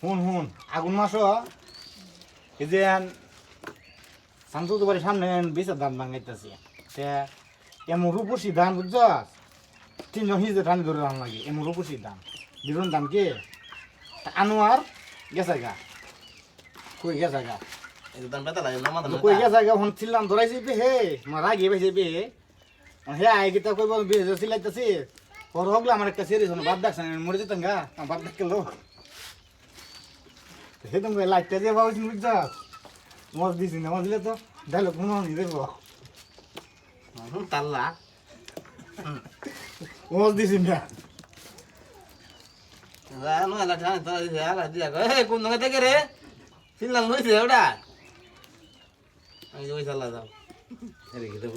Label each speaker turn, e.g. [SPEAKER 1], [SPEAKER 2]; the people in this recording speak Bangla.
[SPEAKER 1] হুন হুন আগুন মাস এই যে শান্ত বাড়ির সামনে বিষের ধান ভাঙাইতেছি এমন রূপসী ধান বুঝছ 3 জন হিজে ধান ধরে রান লাগে এমন রূপসী ধান বিরুন ধান কে আনোয়ার গেছে গা কই গেছে গা
[SPEAKER 2] একদম বেতা লাগে না মাথা
[SPEAKER 1] কই গেছে গা হন ছিলাম ধরাইছি বে হে মা রাগি পাইছে বে হে আই গিতা কইব বিজে সিলাইতেছি পর হগলা আমার একটা সিরিজ হন বাদ দেখছ মরে যেতাম গা বাদ দেখলো হে তুমি লাইটটা দিয়ে বাবু বুঝছ মজ দিছি না মজলে তো ডায়লগ মনে হয় দেব
[SPEAKER 2] তাল্লা
[SPEAKER 1] মজ দিছি না
[SPEAKER 2] জানো এলা জানি তো এলা দিয়া কই হে কোন দঙ্গে দেখে রে সিনলাল লইছে ওটা আমি ওই চালা যাও
[SPEAKER 1] আরে কি দেব